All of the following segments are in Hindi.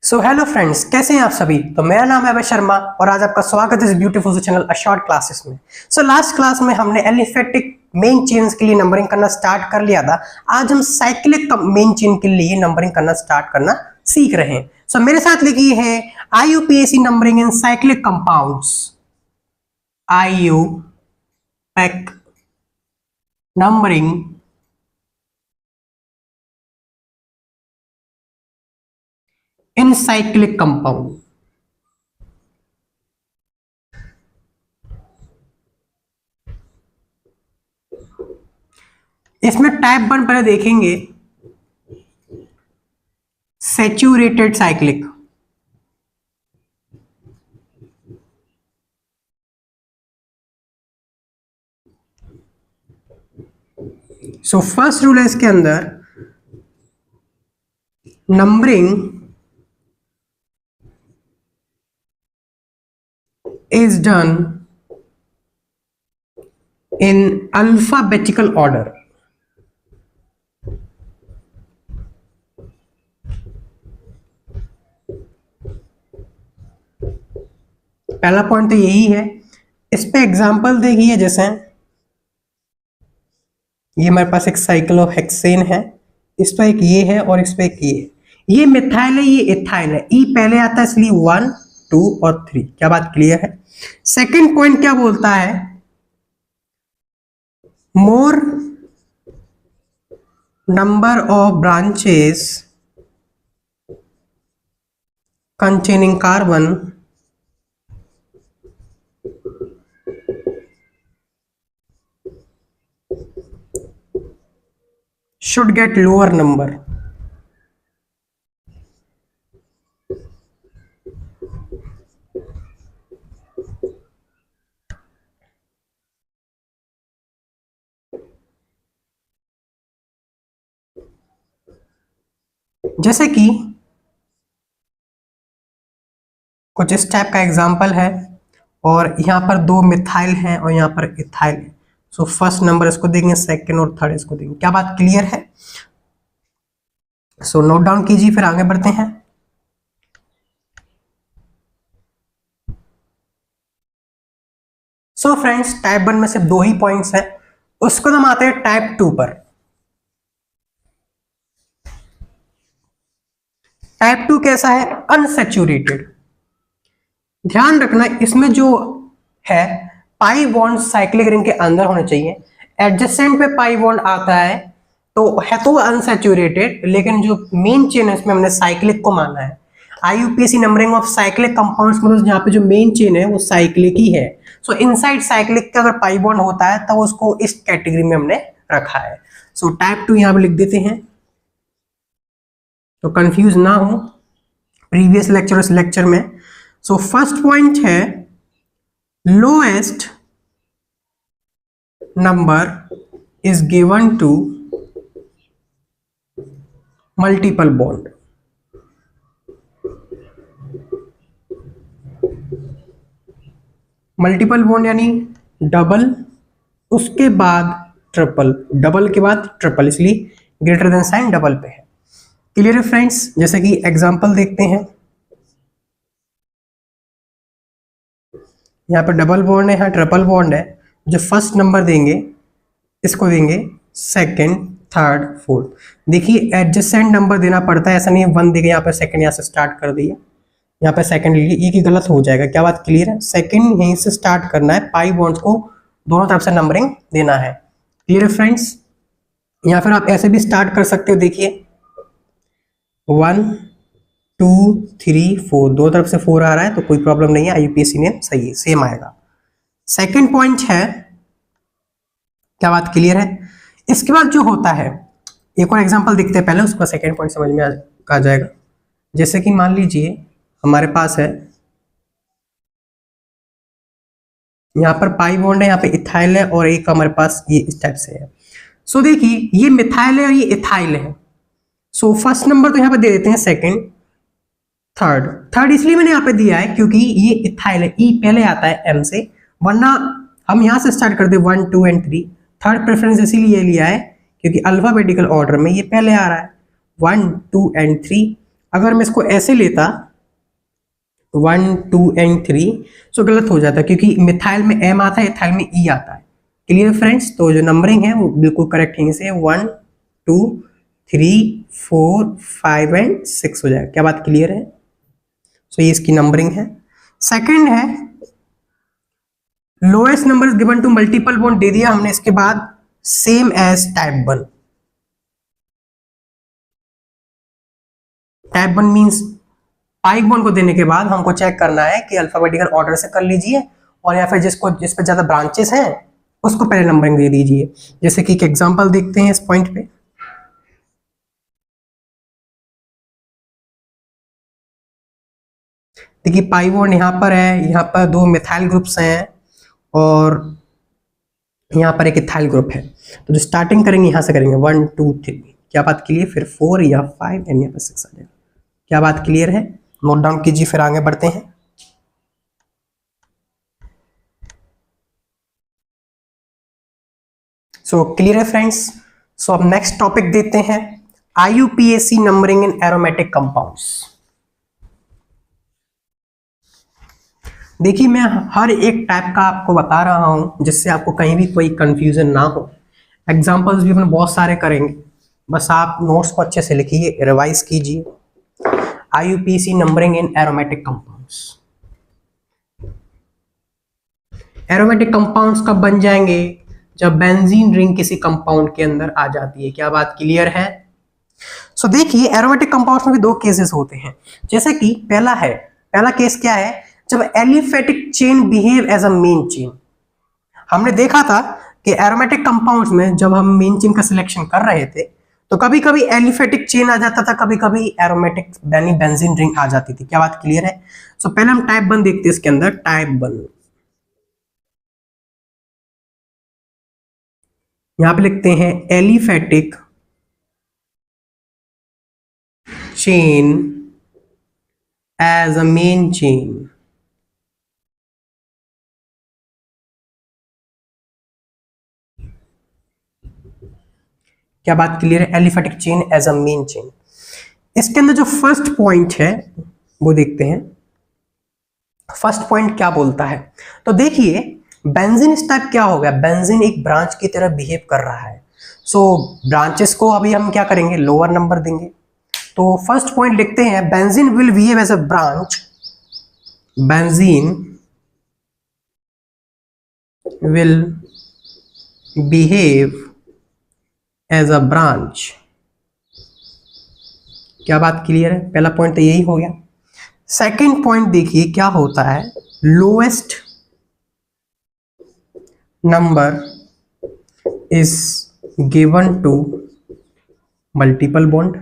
सो हेलो फ्रेंड्स, कैसे हैं आप सभी। तो मेरा नाम है अभय शर्मा और आज आपका स्वागत है इस ब्यूटीफुल से चैनल शॉर्ट क्लासेस में। लास्ट क्लास में हमने एलिफेटिक मेन चेन्स के लिए नंबरिंग करना स्टार्ट कर लिया था। आज हम साइक्लिक मेन चेन के लिए नंबरिंग करना स्टार्ट करना सीख रहे हैं। मेरे साथ लिखी है IUPAC नंबरिंग इन साइक्लिक कंपाउंड्स। IUPAC नंबरिंग इन साइक्लिक कंपाउंड। इसमें टाइप 1 पहले देखेंगे, सैचुरेटेड साइक्लिक। फर्स्ट रूल है इसके अंदर, numbering is done in alphabetical order। पहला पॉइंट तो यही है। इस पे एग्जांपल देखिए, जैसे ये हमारे पास एक साइक्लोहेक्सेन है, इस पे एक ये है और इस पे एक ये मिथाइल है, ये इथाइल है। ई पहले आता है इसलिए 1 2 और 3। क्या बात क्लियर है। सेकंड पॉइंट क्या बोलता है, मोर number of branches containing carbon should get lower number। जैसे कि कुछ इस टाइप का एग्जांपल है और यहाँ पर 2 मिथाइल हैं और यहाँ पर इथाइल है। फर्स्ट नंबर इसको देंगे, सेकंड और थर्ड इसको देंगे। क्या बात क्लियर है। नोट डाउन कीजिए, फिर आगे बढ़ते हैं। फ्रेंड्स, टाइप 1 में सिर्फ 2 ही पॉइंट्स हैं। उसको हम आते हैं टाइप 2 पर। टाइप 2 कैसा है, अनसैचुरेटेड। ध्यान रखना, इसमें जो है पाई बॉन्ड साइक्लिक रिंग के अंदर होने चाहिए। एडजेसेंट पे पाई बॉन्ड आता है तो अनसैचुरेटेड, लेकिन जो मेन चेन है उसमें हमने साइक्लिक को माना है। IUPAC numbering of cyclic compounds, मतलब यहाँ पे जो मेन चेन है वो साइक्लिक ही है। इनसाइड साइक्लिक का अगर पाई बॉन्ड होता है तो उसको इस कैटेगरी में हमने रखा है। टाइप 2 यहाँ पे लिख देते हैं तो कंफ्यूज ना हो प्रीवियस लेक्चर इस लेक्चर में। फर्स्ट पॉइंट है, lowest number is given to multiple bond. Multiple bond यानी डबल, उसके बाद ट्रिपल, डबल के बाद ट्रिपल, इसलिए ग्रेटर देन साइन डबल पे है। क्लियर है फ्रेंड्स। जैसे कि एग्जांपल देखते हैं, यहाँ पर डबल बॉन्ड है, यहाँ ट्रिपल बॉन्ड है। जो फर्स्ट नंबर देंगे इसको देंगे सेकंड, थर्ड, फोर्थ। देखिए एडजेसेंट नंबर देना पड़ता है, ऐसा नहीं है 1 देंगे यहाँ पर सेकंड यहाँ से स्टार्ट कर दिया, यहाँ पे सेकंड ले लिया, ये की गलत हो जाएगा। क्या बात क्लियर है। सेकंड यहीं से स्टार्ट करना है, पाई बॉन्ड्स को दोनों तरफ से नंबरिंग देना है। क्लियर है फ्रेंड्स। या फिर आप ऐसे भी स्टार्ट कर सकते हो, देखिए 1 2 3 4, दो तरफ से 4 आ रहा है तो कोई प्रॉब्लम नहीं है, IUPAC नेम सही है, सेम आएगा। सेकंड पॉइंट है, क्या बात क्लियर है। इसके बाद जो होता है, एक और एग्जांपल देखते हैं पहले, उसका सेकंड पॉइंट समझ में आ जाएगा। जैसे कि मान लीजिए हमारे पास है, यहाँ पर पाई बॉन्ड है, यहाँ पे इथाइल है और एक हमारे पास ये इस टाइप से है। देखिए ये मिथाइल है और ये इथाइल है। फर्स्ट नंबर तो यहाँ पे दे देते हैं, सेकंड, थर्ड इसलिए मैंने यहाँ पे दिया है क्योंकि ये इथाइल है, ई पहले आता है M से, वरना हम यहाँ से स्टार्ट करते 1 2 एंड 3। थर्ड प्रेफरेंस इसीलिए लिया है क्योंकि अल्फाबेटिकल ऑर्डर में ये पहले आ रहा है 1 2 एंड 3। अगर मैं इसको ऐसे लेता 1 2 एंड 3, सो गलत हो जाता क्योंकि मिथाइल में एम आता है, इथाइल में ई आता है। Clear friends? तो जो नंबरिंग है वो बिल्कुल करेक्ट है, से 1 2 3 4 5 एंड 6 हो जाएगा। क्या बात क्लियर है? सो ये इसकी नंबरिंग है। सेकंड है lowest number given to multiple bond दे दिया हमने, इसके बाद same as type 1। Type 1 means pi bond को देने के बाद हमको चेक करना है कि अल्फाबेटिकल ऑर्डर से कर लीजिए, और या फिर जिस पे ज्यादा ब्रांचेस हैं उसको पहले नंबरिंग दे दीजिए। जैसे कि एक एग्जांपल देखते हैं इस पॉइंट पे। देखिए पाई बॉन्ड यहाँ पर है, यहाँ पर 2 मिथाइल ग्रुप्स हैं और यहाँ पर एक इथाइल ग्रुप है। तो जो स्टार्टिंग करेंगे यहाँ से करेंगे 1 2 3। क्या बात क्लियर? फिर 4 या 5 एंड यहाँ पर 6 आ जाएगा। क्या बात क्लियर है? नोट डाउन कीजिए, फिर आगे बढ़ते हैं। सो क्लियर है फ्रेंड्स? सो अब नेक्स्ट टॉपिक देते हैं, IUPAC नंबरिंग इन एरोमेटिक कंपाउंड्स। देखिए मैं हर एक टाइप का आपको बता रहा हूं जिससे आपको कहीं भी कोई कंफ्यूजन ना हो। एग्जांपल्स भी अपन बहुत सारे करेंगे, बस आप नोट्स को अच्छे से लिखिए, रिवाइज कीजिए। IUPAC नंबरिंग इन एरोमेटिक कंपाउंड्स। एरोमेटिक कंपाउंड्स कब बन जाएंगे? जब बेंजीन रिंग किसी कंपाउंड के अंदर आ जाती है। क्या बात क्लियर है? सो देखिए एरोमेटिक कंपाउंड्स में भी 2 केसेस होते हैं। जैसे कि पहला केस क्या है? जब aliphatic chain behave as a main chain. हमने देखा था कि एरोमेटिक कंपाउंड्स में जब हम मेन चेन का सिलेक्शन कर रहे थे तो कभी कभी एलिफेटिक चेन आ जाता था, कभी कभी एरोमेटिक यानी बेंजीन रिंग आ जाती थी। क्या बात क्लियर है? सो पहले हम टाइप 1 देखते हैं इसके अंदर। टाइप 1 यहां पे लिखते हैं aliphatic chain as a main chain. क्या बात क्लियर है? Aliphatic chain as a main chain. इसके अंदर जो फर्स्ट पॉइंट है वो देखते हैं। फर्स्ट पॉइंट क्या बोलता है? तो देखिए बेंजीन इस टाइप क्या हो गया? बेंजीन एक ब्रांच की तरह बिहेव कर रहा है। सो ब्रांचेस को अभी हम क्या करेंगे? लोअर नंबर देंगे। तो फर्स्ट पॉइंट लिखते हैं benzene will behave as a branch. Benzene will behave as a branch. क्या बात क्लियर है? पहला पॉइंट तो यही हो गया। सेकंड पॉइंट देखिए क्या होता है, lowest number is given to multiple bond.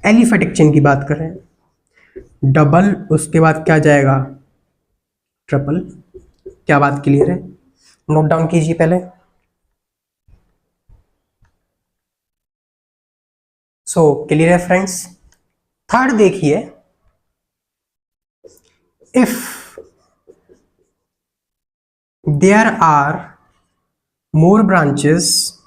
Aliphatic chain की बात कर रहे हैं। डबल, उसके बाद क्या जाएगा? ट्रिपल। क्या बात क्लियर है? नोट डाउन कीजिए पहले। सो क्लियर है फ्रेंड्स? थर्ड देखिए, if there are more branches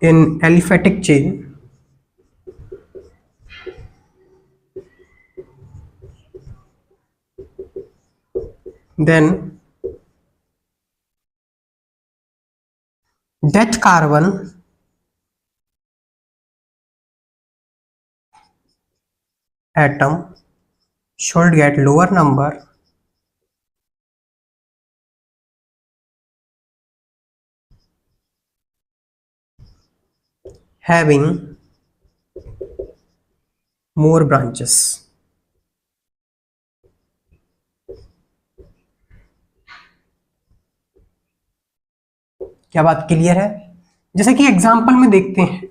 in aliphatic chain, then that carbon atom should get lower number having more branches। क्या बात क्लियर है? जैसे कि एग्जांपल में देखते हैं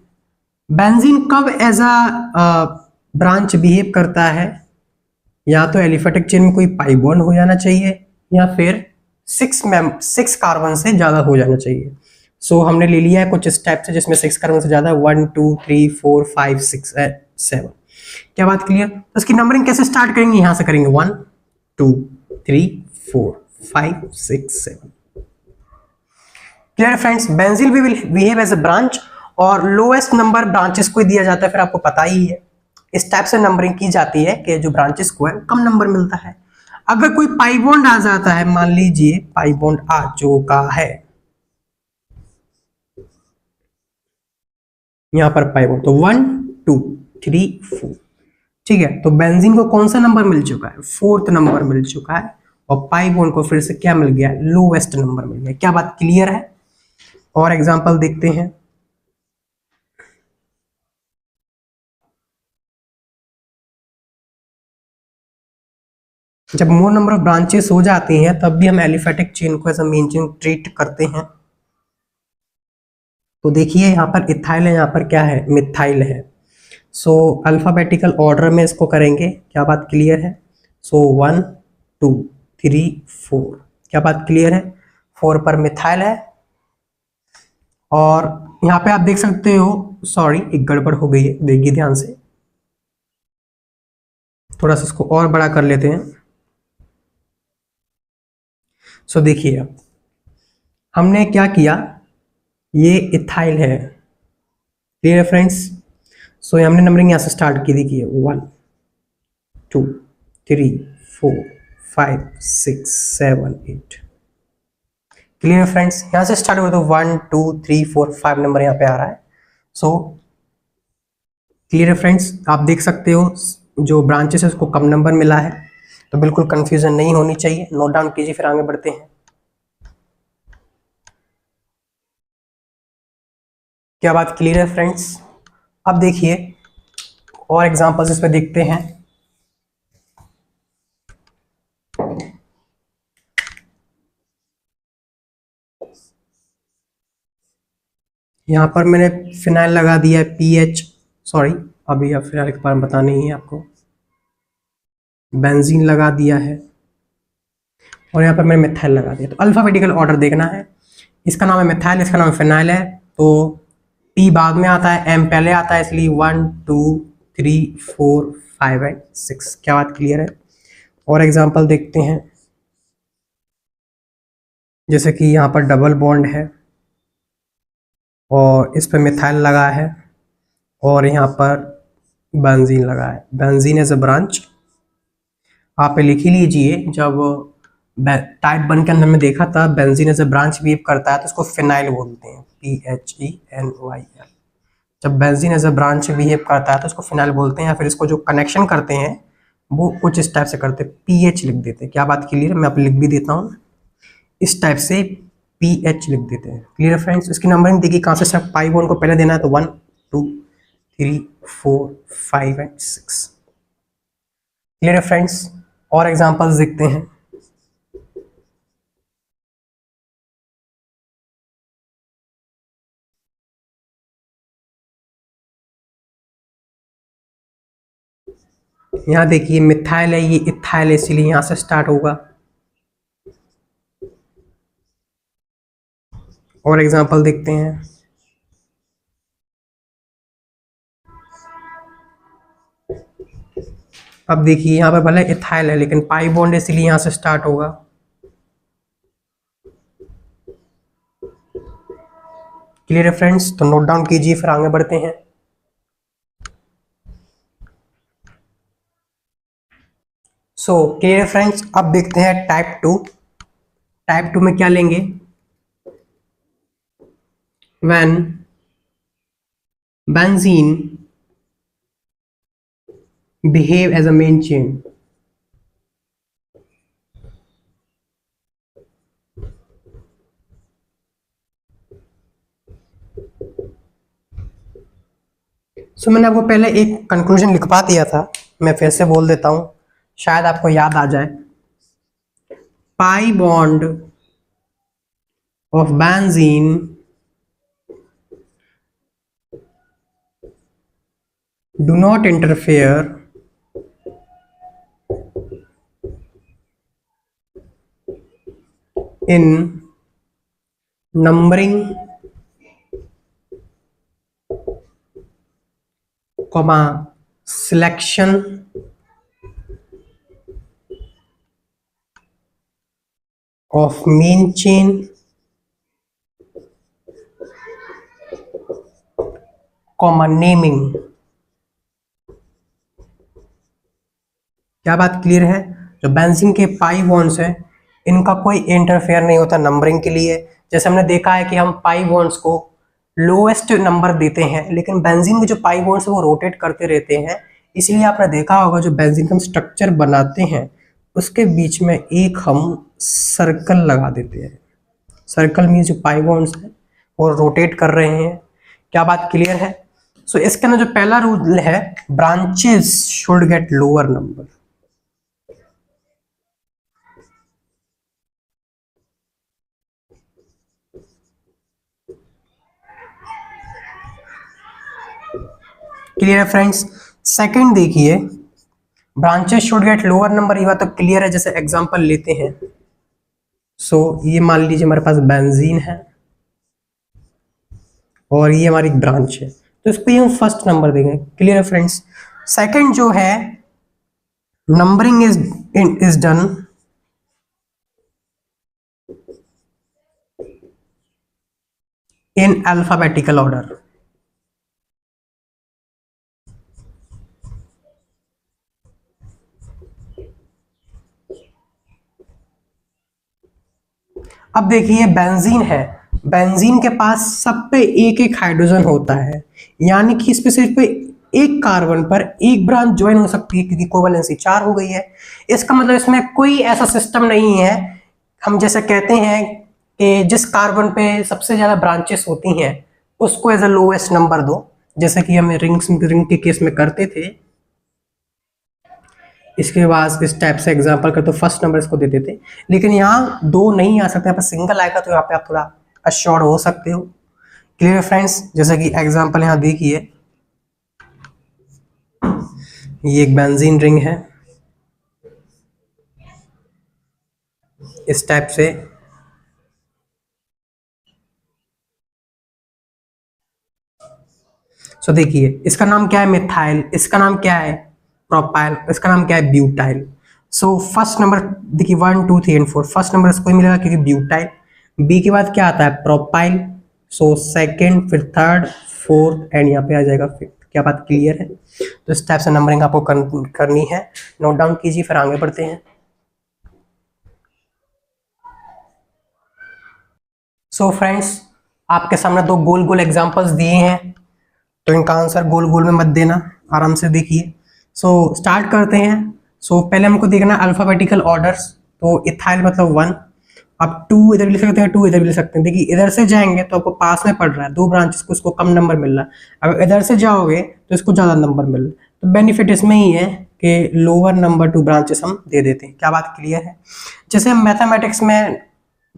बेंजीन कब एज अ ब्रांच बिहेव करता है? या तो एलिफेटिक चेन में कोई पाई बॉन्ड हो जाना चाहिए या फिर 6 कार्बन से ज्यादा हो जाना चाहिए। सो हमने ले लिया है कुछ इस टाइप से जिसमें 6 कार्बन से ज्यादा, 1 2 3 4 5 6 7। क्या बात क्लियर? तो इसकी नंबरिंग कैसे स्टार्ट करेंगे? यहां से करेंगे 1 2 3 4 5 6 7। क्लियर फ्रेंड्स, बेंजीन भी will behave as a branch और लोएस्ट नंबर ब्रांचेस को दिया जाता है, फिर आपको पता ही है इस टाइप से नंबरिंग की जाती है कि जो ब्रांचेस को है कम नंबर मिलता है। अगर कोई पाई बॉन्ड आ जाता है, मान लीजिए पाई बॉन्ड आ चुका है, यहां पर पाई बॉन्ड तो 1 2 3 4, ठीक है, तो बेंजीन को कौन सा नंबर मिल चुका है, फोर्थ नंबर मिल चुका है, और पाई बॉन्ड को फिर से क्या मिल गया, लोवेस्ट नंबर मिल गया। क्या बात क्लियर है? और एग्जांपल देखते हैं। जब मोर नंबर ऑफ ब्रांचेस हो जाती हैं तब भी हम एलिफेटिक चेन को as a main chain treat करते हैं। तो देखिए यहाँ पर इथाइल है, यहाँ पर क्या है, मिथाइल है। सो अल्फाबेटिकल ऑर्डर में इसको करेंगे। क्या बात क्लियर है? सो 1 2 3 4, क्या बात क्लियर है? 4 पर मिथाइल है, और यहाँ पे आप देख सकते हो, सॉरी एक गड़बड़ हो गई है, देखिए ध्यान से, थोड़ा सा इसको और बड़ा कर लेते हैं। सो देखिए अब हमने क्या किया, ये इथाइल है, क्लियर है फ्रेंड्स? सो हमने नंबरिंग यहाँ से स्टार्ट की, देखिए 1 2 3 4 5 6 7 8, क्लियर फ्रेंड्स? यहाँ से स्टार्ट हुआ तो 1 2 3 4 5 नंबर यहाँ पे आ रहा है। सो क्लियर है फ्रेंड्स? आप देख सकते हो जो ब्रांचेस है उसको कम नंबर मिला है, तो बिल्कुल कंफ्यूजन नहीं होनी चाहिए, नोट डाउन कीजिए, फिर आगे बढ़ते हैं। क्या बात क्लियर है फ्रेंड्स? अब देखिए और एग्जांपल्स इस पे देखते हैं। यहाँ पर मैंने फिनाइल लगा दिया है पीएच, सॉरी अभी अब फिनाइल के बारे में बताना ही है आपको, बेंजीन लगा दिया है, और यहाँ पर मैंने मिथाइल लगा दिया। तो अल्फाबेटिकल ऑर्डर देखना है, इसका नाम है मिथाइल, इसका नाम है फिनाइल है, तो पी बाद में आता है, एम पहले आता है, इसलिए 1 2 3 4 5 एंड 6। क्या बात क्लियर है? और एग्जांपल देखते हैं, जैसे कि यहाँ पर डबल बॉन्ड है और इस पर मिथाइल लगा है, और यहाँ पर बेंजीन लगा है, बेंजीन एज अ ब्रांच। आप लिख ही लीजिए, जब टाइप 1 के अंदर में देखा था benzene as a branch behave करता है तो उसको फिनाइल बोलते हैं, PHENYL। जब benzene as a branch behave करता है तो उसको फिनाइल बोलते हैं, या फिर इसको जो कनेक्शन करते हैं वो कुछ इस टाइप से करते हैं, PH लिख देते हैं। क्या बात क्लियर है? मैं आप लिख भी देता हूँ, इस टाइप से PH लिख देते हैं। Clear friends? इसकी नंबरिंग देखिए कहाँ से, सब पाई बॉन्ड को पहले देना है, तो 1 2 3 4 5 एंड 6। क्लियर है फ्रेंड्स? और एग्जांपल्स देखते हैं। यहाँ देखिए मिथाइल है, ये इथाइल है, इसीलिए यहाँ से स्टार्ट होगा। और एग्जांपल देखते हैं। अब देखिए यहाँ पर भले इथाइल है लेकिन पाई बॉन्ड है, इसीलिए यहाँ से स्टार्ट होगा। क्लियर है फ्रेंड्स? तो नोट डाउन कीजिए, फिर आगे बढ़ते हैं। सो क्लियर है फ्रेंड्स? अब देखते हैं टाइप 2। टाइप 2 में क्या लेंगे, when benzene behave as a main chain, सो मैंने आपको पहले एक कंक्लूजन लिखवा दिया था, मैं फिर से बोल देता हूं, शायद आपको याद आ जाए। Pi bond of benzene do not interfere in numbering, selection of main chain comma naming. क्या बात क्लियर है? जो बेंजीन के पाई बॉन्ड्स है इनका कोई इंटरफेयर नहीं होता नंबरिंग के लिए। जैसे हमने देखा है कि हम पाई बॉन्ड्स को लोएस्ट नंबर देते हैं, लेकिन बेंजीन के जो पाई बॉन्ड्स है वो रोटेट करते रहते हैं। इसलिए आपने देखा होगा जो बेंजीन का हम स्ट्रक्चर बनाते हैं उसके बीच में एक हम सर्कल लगा देते हैं। सर्कल मीन्स जो पाई बॉन्ड्स है वो रोटेट कर रहे हैं। क्या बात क्लियर है? सो इसके अंदर जो पहला रूल है, branches should get lower number. Clear है फ्रेंड्स? सेकंड देखिए, branches should get lower number, ये बात तो क्लियर है। जैसे एग्जांपल लेते हैं, सो ये मान लीजिए हमारे पास बेंजीन है और ये हमारी ब्रांच है, तो इसको ये हम फर्स्ट नंबर देंगे। क्लियर है फ्रेंड्स? सेकंड जो है, numbering is done in alphabetical order. अब देखिए बेंजीन है, बेंजीन के पास सब पे एक एक हाइड्रोजन होता है, यानी कि इस पे सिर्फ एक कार्बन पर एक ब्रांच ज्वाइन हो सकती है क्योंकि कोवैलेंसी 4 हो गई है। इसका मतलब इसमें कोई ऐसा सिस्टम नहीं है, हम जैसे कहते हैं कि जिस कार्बन पे सबसे ज्यादा ब्रांचेस होती हैं उसको एज अ लोएस्ट नंबर दो, जैसे कि हम रिंग के केस में करते थे। इसके बाद इस टाइप से एग्जांपल कर तो फर्स्ट नंबर इसको दे देते, लेकिन यहाँ दो नहीं आ सकते, यहाँ पर सिंगल आएगा, तो यहाँ पे आप थोड़ा अश्योर्ड हो सकते हो। Clear friends? जैसे कि एग्जांपल यहाँ देखिए, ये एक बेंजीन रिंग है इस टाइप से। सो देखिए इसका नाम क्या है? मिथाइल। इसका नाम क्या है? प्रोपाइल। इसका नाम क्या है? ब्यूटाइल। सो फर्स्ट नंबर देखिए 1 2 3 एंड 4, फर्स्ट नंबर इसको ही मिलेगा क्योंकि ब्यूटाइल। बी के बाद क्या आता है? प्रोपाइल। सो सेकंड, फिर थर्ड, फोर्थ एंड यहाँ पे आ जाएगा फिफ्थ। क्या बात क्लियर है? तो इस टाइप से नंबरिंग आपको करनी है, नोट डाउन कीजिए, फिर आगे बढ़ते हैं। सो फ्रेंड्स, आपके सामने दो गोल गोल एग्जांपल्स दिए हैं, तो इनका आंसर गोल गोल में मत देना, आराम से देखिए। सो स्टार्ट करते हैं। सो पहले हमको देखना अल्फाबेटिकल ऑर्डर्स, तो इथाइल मतलब 1। अब 2 इधर भी लिख सकते हैं, 2 इधर भी लिख सकते हैं। देखिए इधर से जाएंगे तो आपको पास में पड़ रहा है, 2 ब्रांचेस को, इसको कम नंबर मिल रहा है। अगर इधर से जाओगे तो इसको ज़्यादा नंबर मिल रहा है। तो बेनिफिट इसमें ही है कि लोअर नंबर 2 ब्रांचेस हम दे देते हैं। क्या बात क्लियर है? जैसे हम मैथमेटिक्स में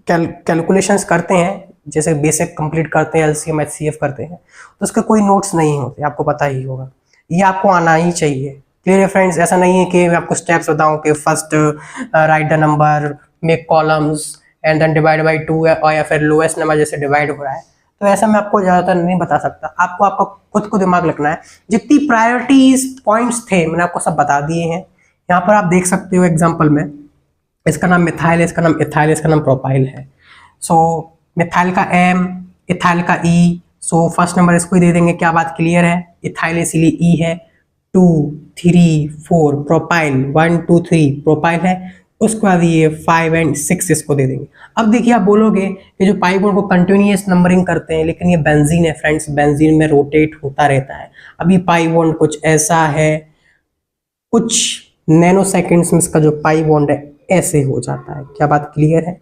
कैलकुलेशंस करते हैं, जैसे बेसिक कंप्लीट करते हैं, एलसीएम एचसीएफ करते हैं, तो उसके कोई नोट्स नहीं होते, आपको पता ही होगा, ये आपको आना ही चाहिए। क्लियर है फ्रेंड्स? ऐसा नहीं है कि मैं आपको स्टेप्स बताऊं कि first write the number, make columns and then divide by 2 और या फिर लोएस्ट नंबर जैसे डिवाइड हो रहा है, तो ऐसा मैं आपको ज़्यादातर नहीं बता सकता। आपको आपका खुद को दिमाग लगना है। जितनी प्रायोरिटीज पॉइंट्स थे मैंने आपको सब बता दिए हैं। यहाँ पर आप देख सकते हो एग्जाम्पल में, इसका नाम मिथाइल है, इसका नाम इथाइल, इसका नाम प्रोपाइल है। सो मिथाइल का M, इथाइल का E, सो फर्स्ट नंबर इसको ही दे देंगे। क्या बात क्लियर है? इथाइल इसलिए E है। 2 3 4 प्रोपाइल, 1 2 3 प्रोपाइल है। उसके बाद ये 5 एंड 6 इसको दे देंगे। अब देखिए आप बोलोगे कि जो पाई बॉन्ड को कंटिन्यूअस नंबरिंग करते हैं, लेकिन ये बेंजीन है फ्रेंड्स, बेंजीन में रोटेट होता रहता है। अब ये पाई बॉन्ड कुछ ऐसा है, कुछ नैनो सेकेंड्स में इसका जो पाई बॉन्ड है ऐसे हो जाता है। क्या बात क्लियर है?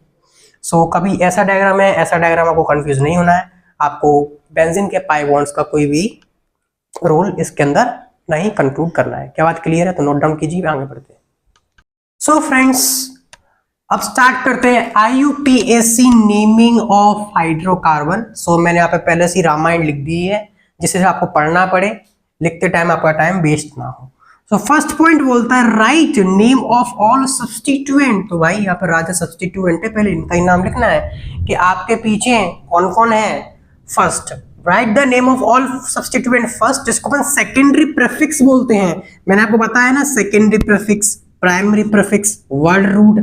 सो कभी ऐसा डायग्राम है, ऐसा डायग्राम, आपको कंफ्यूज नहीं होना है। आपको बेंजीन के पाई बॉन्ड्स का कोई भी रोल इसके अंदर नहीं कंक्लूड करना है। क्या बात क्लियर है? तो नोट डाउन कीजिए, आगे बढ़ते हैं। सो फ्रेंड्स, अब स्टार्ट करते हैं IUPAC नेमिंग ऑफ हाइड्रोकार्बन। सो मैंने यहाँ पे पहले से रामायण लिख दी है, जिससे आपको पढ़ना पड़े, लिखते टाइम आपका टाइम वेस्ट ना हो। तो फर्स्ट पॉइंट बोलता है write name of all substituent. तो भाई यहाँ पर राजा सब्स्टिट्यूएंट है, पहले इनका ही नाम लिखना है कि आपके पीछे कौन कौन है। First, write the name of all substituent first, जिसको अपन सेकेंडरी प्रीफिक्स बोलते हैं। मैंने आपको बताया ना, secondary prefix, primary prefix, word root,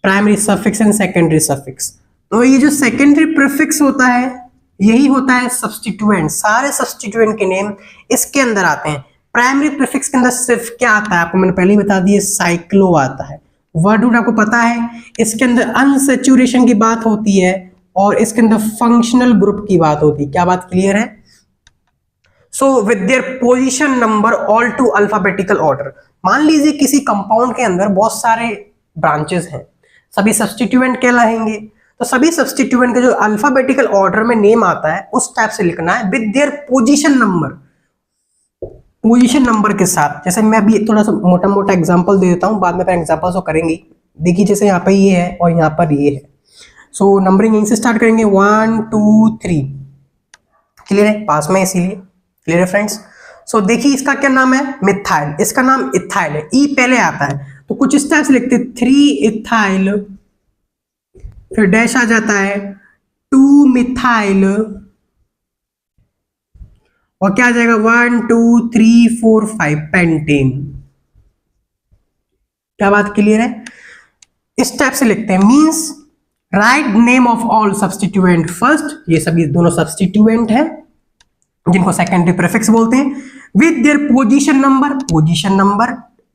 primary suffix and secondary suffix. तो ये जो सेकेंडरी प्रीफिक्स होता है यही होता है सब्स्टिट्यूएंट। सारे सब्स्टिट्यूएंट के नेम इसके अंदर आते हैं। प्राइमरी प्रीफिक्स के अंदर सिर्फ क्या आता है आपको मैंने पहले ही बता दिया, साइक्लो आता है। वर्ड रूट आपको पता है, इसके अंदर अनसैचुरेशन की बात होती है और इसके अंदर फंक्शनल ग्रुप की बात होती है। क्या बात क्लियर है? So with their position number all to alphabetical order. मान लीजिए किसी कंपाउंड के अंदर बहुत सारे ब्रांचेस हैं, सभी सब्स्टिट्यूएंट कहलाएंगे। तो सभी सब्स्टिट्यूएंट के जो अल्फाबेटिकल ऑर्डर में नेम आता है उस टाइप से लिखना है with their position number, position number के साथ। जैसे मैं अभी थोड़ा सा मोटा मोटा एग्जांपल दे देता हूं, बाद में अपन एग्जांपल्स को करेंगे। देखिए जैसे यहाँ पे ये है और यहाँ पर ये है। सो नंबरिंग यहीं से स्टार्ट करेंगे 1 2 3। क्लियर है? पास में इसीलिए क्लियर है फ्रेंड्स। सो देखिए इसका क्या नाम है, मिथाइल। इसका नाम इथाइल है, ई पहले आता है तो कुछ इस टाइप से लिखते 3 इथाइल, फिर डैश आ जाता है 2 मिथाइल और क्या आ जाएगा 1 2 3 4 5 पेंटेन। क्या बात क्लियर है? इस टाइप से लिखते हैं। Means write name of all substituent first, ये सभी दोनों सब्स्टिट्यूएंट है जिनको सेकेंडरी प्रीफिक्स बोलते हैं, with their position number, position number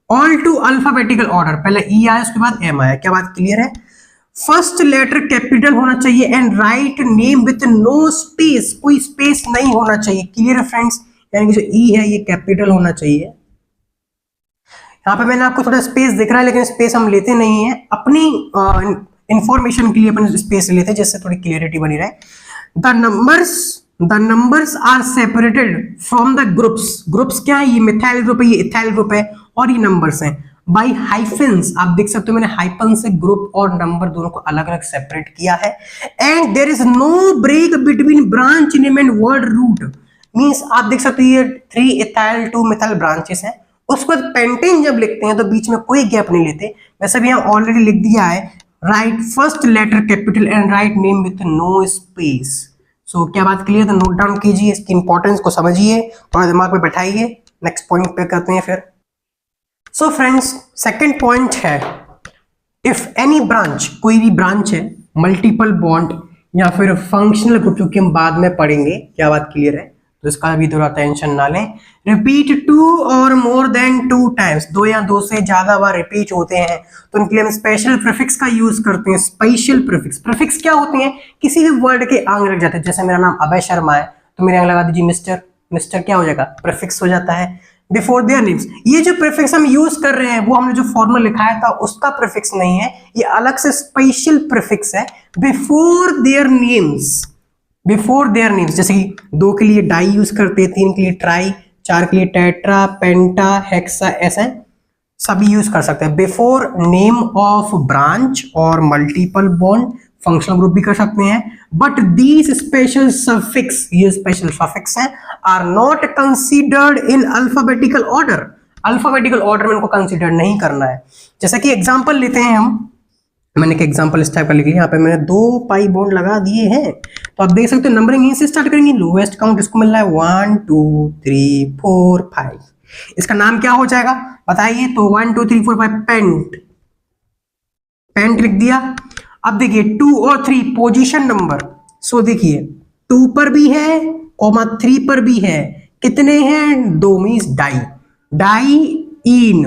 all to alphabetical order. पहले ई आया उसके बाद एम आया। क्या बात क्लियर है? फर्स्ट लेटर कैपिटल होना चाहिए and write name with no space, कोई स्पेस नहीं होना चाहिए। क्लियर है फ्रेंड्स? यानी कि जो ई है ये कैपिटल होना चाहिए। यहाँ पे मैंने आपको थोड़ा स्पेस दिख रहा है लेकिन स्पेस हम लेते नहीं है, अपनी इंफॉर्मेशन के लिए अपन स्पेस लेते हैं जिससे थोड़ी क्लियरिटी बनी रहे। The numbers are separated from the groups. Groups क्या है? ये मिथाइल ग्रुप है, ये इथाइल ग्रुप है और ये नंबर्स हैं बाई हाइफेंस। आप देख सकते हो मैंने हाइफन से ग्रुप और नंबर दोनों को अलग अलग सेपरेट किया है। And there is no break between branch name and word root. Means आप देख सकते हो ये 3 इथाइल 2 मिथाइल ब्रांचेस हैं। उसके बाद पेंटेन जब लिखते हैं तो बीच में कोई गैप नहीं लेते। वैसे भी यहाँ ऑलरेडी लिख दिया है write first letter capital and write name with no space. So क्या बात क्लियर? तो नोट डाउन कीजिए, इसकी इंपॉर्टेंस को समझिए, थोड़ा दिमाग में बैठाइए। नेक्स्ट पॉइंट पे करते हैं फिर। सो फ्रेंड्स सेकंड पॉइंट है इफ एनी ब्रांच, कोई भी ब्रांच है, मल्टीपल बॉन्ड या फिर फंक्शनल ग्रुप, जो कि हम बाद में पढ़ेंगे। क्या बात क्लियर है? तो इसका भी थोड़ा टेंशन ना लें। रिपीट 2 और मोर देन 2 टाइम्स, 2 या 2 से ज्यादा बार रिपीट होते हैं तो उनके लिए हम स्पेशल प्रीफिक्स का यूज करते हैं। स्पेशल प्रीफिक्स, प्रीफिक्स क्या होते हैं? किसी भी वर्ड के आंग लग जाते हैं। जैसे मेरा नाम अभय शर्मा है तो मेरे आंग लगा दीजिए मिस्टर। मिस्टर क्या हो जाएगा? प्रीफिक्स हो जाता है बिफोर देयर नेम्स। ये जो प्रीफिक्स हम यूज कर रहे हैं वो हमने जो फॉर्मूला लिखाया था उसका प्रीफिक्स नहीं है, ये अलग से स्पेशल प्रीफिक्स है before their names. Before their names, जैसे कि 2 के लिए डाई यूज करते हैं, 3 के लिए ट्राई, 4 के लिए टेट्रा, पेंटा, हेक्सा, ऐसे सभी यूज कर सकते हैं। बिफोर नेम ऑफ ब्रांच और मल्टीपल बॉन्ड, फंक्शनल ग्रुप भी कर सकते हैं। बट दीज स्पेशल सफिक्स, ये स्पेशल सफिक्स हैं, are not considered in alphabetical order. Alphabetical order में इनको कंसीडर नहीं करना है। जैसा कि एग्जांपल लेते हैं हम, मैंने एक एग्जांपल इस टाइप का लिख लिया। यहाँ पे मैंने 2 पाई बॉन्ड लगा दिए हैं तो आप देख सकते हो नंबरिंग यहीं से स्टार्ट करेंगे। लोवेस्ट काउंट इसको मिल रहा है 1 2 3 4 5। इसका नाम क्या हो जाएगा बताइए? तो 1 2 3 4 5 पेंट, पेंट लिख दिया। अब देखिए 2 और 3 पोजीशन नंबर। सो देखिए 2 पर भी है कॉमा 3 पर भी है, कितने हैं? 2 मींस डाई, डाई इन।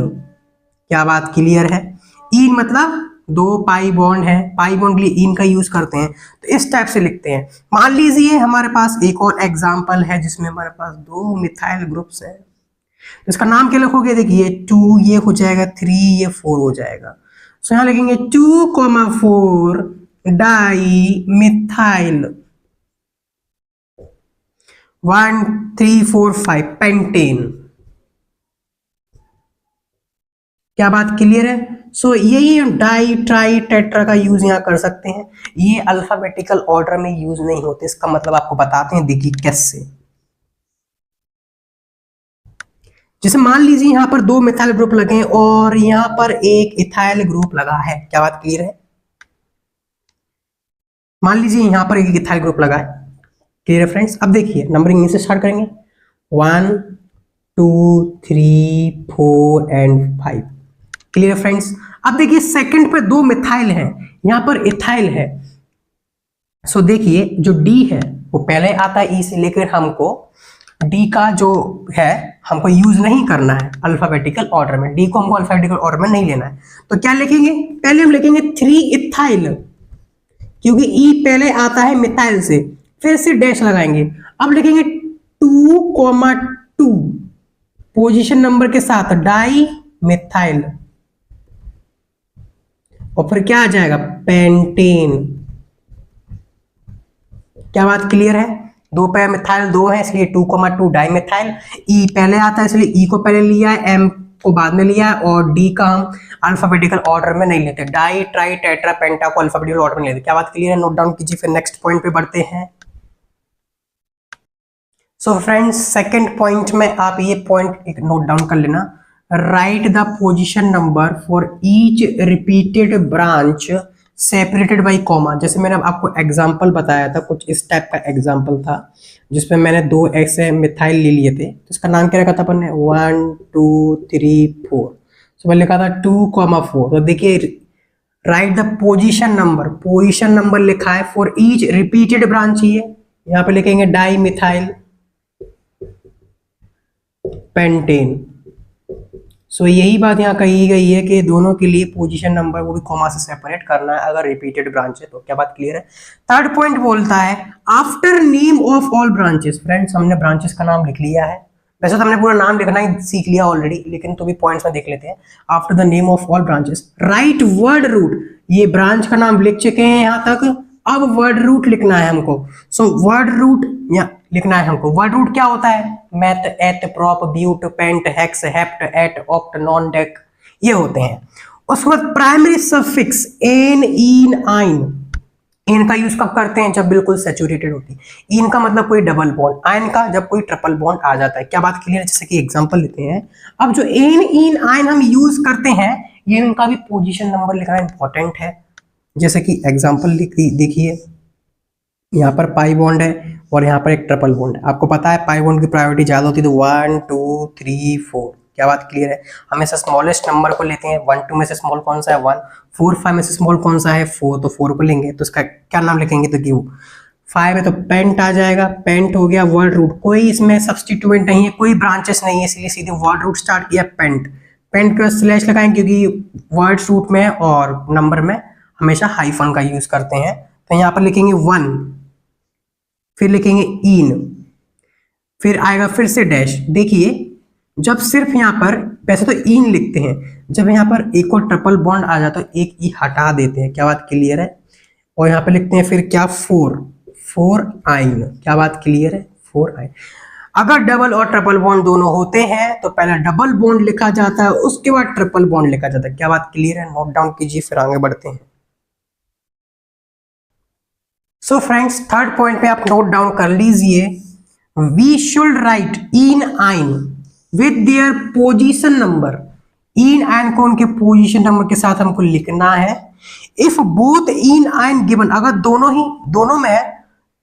क्या बात क्लियर है? इन मतलब 2 पाई बॉन्ड है, पाई बॉन्ड के लिए इन का यूज करते हैं तो इस टाइप से लिखते हैं। मान लीजिए हमारे पास एक और एग्जांपल है जिसमें हमारे पास 2 मिथाइल ग्रुप्स है तो इसका नाम क्या लिखोगे? देखिए 2 ये हो जाएगा, 3 ये 4 हो जाएगा। सो यहां लिखेंगे 2,4 डाई मिथाइल 1 3 4 5 पेंटेन। क्या बात क्लियर है? सो यही डाई ट्राई टेट्रा का यूज यहां कर सकते हैं। ये अल्फाबेटिकल ऑर्डर में यूज नहीं होते, इसका मतलब आपको बताते हैं, देखिए कैसे। जैसे मान लीजिए यहां पर 2 मिथाइल ग्रुप लगे और यहां पर एक इथाइल ग्रुप लगा है। क्या बात क्लियर है? मान लीजिए यहां पर एक इथाइल ग्रुप लगा है। क्लियर है फ्रेंड्स? अब देखिए नंबरिंग से स्टार्ट करेंगे 1 2 3 4 एंड 5। Clear friends? अब देखिए सेकंड पे 2 मिथाइल है, यहां पर इथाइल है। सो देखिए जो डी है वो पहले आता है ई से, लेकिन हमको डी का जो है हमको यूज नहीं करना है अल्फाबेटिकल ऑर्डर में, डी को हमको अल्फाबेटिकल ऑर्डर में नहीं लेना है। तो क्या लिखेंगे, पहले हम लिखेंगे 3 इथाइल, क्योंकि ई पहले आता है मिथाइल से, फिर से डैश लगाएंगे। अब लिखेंगे 2,2 पोजीशन नंबर के साथ डाई मिथाइल, और फिर क्या आ जाएगा, पेंटेन। क्या बात क्लियर है? दो पे मिथाइल दो है, इसलिए 2,2 डाई मिथाइल। ई पहले आता है इसलिए ई को पहले लिया है, एम को बाद में लिया है, और डी का हम अल्फाबेटिकल ऑर्डर में नहीं लेते। डाई ट्राई टेट्रा पेंटा को अल्फाबेटिकल ऑर्डर में लेते। क्या बात क्लियर है? नोट डाउन कीजिए, फिर नेक्स्ट पॉइंट पे बढ़ते हैं। सो फ्रेंड्स सेकंड पॉइंट में आप ये पॉइंट एक नोट डाउन कर लेना, right the position number for each repeated branch separated by comma. जैसे मैंने आपको एग्जांपल बताया था, कुछ इस टाइप का एग्जांपल था जिसमें मैंने 2 ऐसे मिथाइल ले लिए थे, तो इसका नाम क्या रखा था अपन ने, 1 2 3 4। तो मैंने लिखा था 2,4। तो देखिए राइट द पोजीशन नंबर लिखा है फॉर ईच रिपीटेड ब्रांच ही है, यहाँ पे लिखेंगे डाई मिथाइल पेंटेन। सो यही बात यहाँ कही गई है कि दोनों के लिए पोजीशन नंबर वो भी कॉमा से सेपरेट करना है अगर रिपीटेड ब्रांच है तो। क्या बात क्लियर है? थर्ड पॉइंट बोलता है after name of all branches. Friends हमने ब्रांचेस का नाम लिख लिया है, वैसे तो हमने पूरा नाम लिखना ही सीख लिया ऑलरेडी, लेकिन तो भी पॉइंट्स में देख लेते हैं। After the name of all branches write word root. ये ब्रांच का नाम लिख चुके हैं यहाँ तक, अब वर्ड रूट लिखना है हमको। सो वर्ड रूट या लिखना है हमको। वर्ड रूट क्या होता है, meth eth prop but pent hex hept एट ऑप्ट नॉन डेक, ये होते हैं। उसके बाद प्राइमरी सफिक्स एन इन आइन। इन का यूज कब करते हैं, जब बिल्कुल सैचुरेटेड होती है। इन का मतलब कोई डबल बॉन्ड, आयन का जब कोई ट्रिपल बॉन्ड आ जाता है। क्या बात क्लियर है? जैसे कि एग्जांपल लेते हैं, अब जो एन इन आयन हम यूज करते हैं ये इनका भी पोजीशन नंबर लिखना इंपॉर्टेंट है। जैसे कि एग्जांपल देखिए, यहाँ पर पाई बॉन्ड है और यहाँ पर एक ट्रिपल बॉन्ड है। आपको पता है पाई बॉन्ड की प्रायोरिटी ज्यादा होती है, तो 1 2 3 4। क्या बात क्लियर है? हमेशा स्मॉलेस्ट नंबर को लेते हैं। 1 2 में से स्मॉल कौन सा है, 1। 4 5 में से स्मॉल कौन सा है, 4, तो 4 को लेंगे। तो इसका क्या नाम लिखेंगे, तो गिव। 5 है तो पेंट आ जाएगा, पेंट हो गया। वर्ड रूट कोई इसमें सब्सटीट्यूएंट नहीं है, कोई ब्रांचेस नहीं है, इसलिए सीधे वर्ड रूट स्टार्ट किया पेंट। पेंट के स्लैश लगाएंगे क्योंकि वर्ड रूट में और नंबर में हमेशा हाइफन का यूज करते हैं। तो यहाँ पर लिखेंगे 1, फिर लिखेंगे इन, फिर आएगा फिर से डैश। देखिए जब सिर्फ यहाँ पर, वैसे तो इन लिखते हैं, जब यहाँ पर एक और ट्रिपल बॉन्ड आ जाता है एक ई हटा देते हैं। क्या बात क्लियर है? और यहाँ पे लिखते हैं फिर क्या, 4 आइन। क्या बात क्लियर है? 4 आइन। अगर डबल और ट्रिपल बॉन्ड दोनों होते हैं तो पहले डबल बॉन्ड लिखा जाता है, उसके बाद ट्रिपल बॉन्ड लिखा जाता है। क्या बात क्लियर है? नोट डाउन कीजिए, फिर आगे बढ़ते हैं। सो फ्रेंड्स थर्ड पॉइंट पे आप नोट डाउन कर लीजिए, वी शुड राइट इन आइन विद देयर पोजीशन नंबर। इन आइन को उनके पोजीशन नंबर के साथ हमको लिखना है। इफ बोथ इन आइन गिवन, अगर दोनों में है,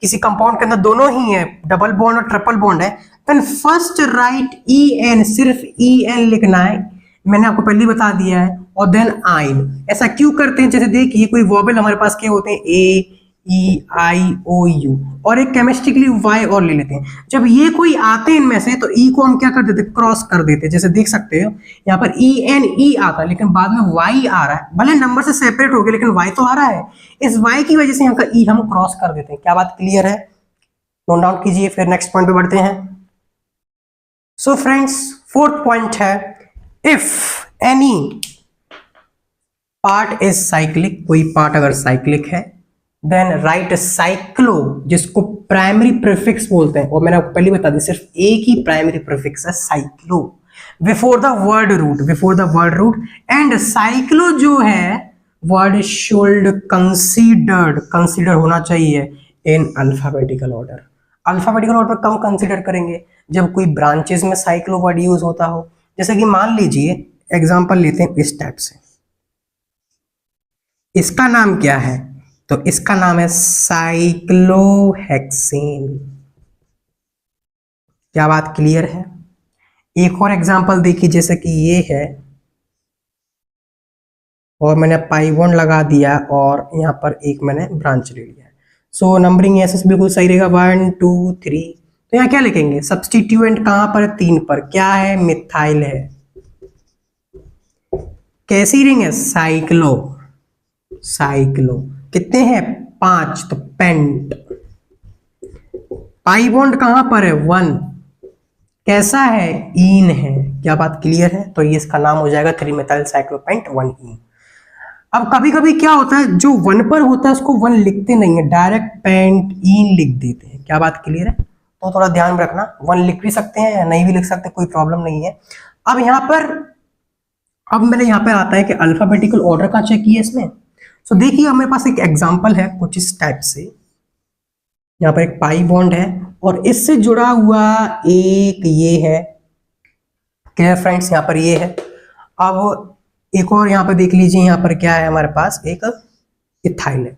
किसी कंपाउंड के अंदर दोनों ही है, डबल बॉन्ड और ट्रिपल बॉन्ड है, then first write E N, सिर्फ ई एन लिखना है, मैंने आपको पहले बता दिया है, और देन आइन। ऐसा क्यों करते हैं, जैसे देखिए कोई वोबल हमारे पास क्या होते हैं, ए ई आई ओ यू, और एक केमिस्ट्रिकली वाई और ले लेते हैं। जब ये कोई आते हैं इनमें से तो ई को हम क्या कर देते, क्रॉस कर देते। जैसे देख सकते हो यहाँ पर ई एन ई आता है, लेकिन बाद में वाई आ रहा है, भले नंबर से सेपरेट हो गया लेकिन वाई तो आ रहा है। इस वाई की वजह से यहाँ का ई हम क्रॉस कर देते हैं। क्या बात क्लियर है? नोट डाउन कीजिए, फिर नेक्स्ट पॉइंट पे बढ़ते हैं। सो फ्रेंड्स फोर्थ पॉइंट है, if any part is cyclic, कोई पार्ट अगर साइक्लिक है, देन राइट साइक्लो, जिसको प्राइमरी प्रीफिक्स बोलते हैं, और मैंने आपको पहले बता दी सिर्फ एक ही प्राइमरी प्रीफिक्स है, cyclo, before the word root. And cyclo जो है वर्ड शुड कंसीडर होना चाहिए in alphabetical order. Alphabetical order कम कंसीडर करेंगे जब कोई ब्रांचेस में साइक्लो वर्ड यूज होता हो। जैसे कि मान लीजिए एग्जांपल लेते हैं इस टाइप से, इसका नाम क्या है, तो इसका नाम है साइक्लोहेक्सेन। क्या बात क्लियर है? एक और एग्जांपल देखिए, जैसे कि ये है और मैंने पाई बॉन्ड लगा दिया और यहाँ पर एक मैंने ब्रांच ले लिया, सो नंबरिंग ऐसे बिल्कुल सही रहेगा, 1 2 3। तो यहाँ क्या लिखेंगे, सब्सटीट्यूएंट कहाँ पर है, 3 पर, क्या है, मिथाइल है। कैसी रिंग है, साइक्लो, साइक्लो। कितने हैं, 5, तो पेंट। पाई बॉन्ड कहां पर है, 1, कैसा है, ईन है। क्या बात क्लियर है, तो ये इसका नाम हो जाएगा 3 मेथाइल साइक्लोपेंट 1 ईन। अब कभी कभी क्या होता है, जो 1 पर होता है उसको 1 लिखते नहीं है, डायरेक्ट पेंट ईन लिख देते हैं। क्या बात क्लियर है, तो थोड़ा ध्यान रखना, 1 लिख भी सकते हैं या नहीं भी लिख सकते, कोई प्रॉब्लम नहीं है। अब यहाँ पर, अब मेरे यहाँ पे आता है कि अल्फाबेटिकल ऑर्डर का चेक किया इसमें। सो देखिए, अब मेरे पास एक एग्जांपल है कुछ इस टाइप से। यहाँ पर एक पाई बॉन्ड है और इससे जुड़ा हुआ एक ये है, क्लियर फ्रेंड्स, यहाँ पर ये है। अब एक और यहाँ पर देख लीजिए, यहाँ पर क्या है हमारे पास, एक इथाइल है।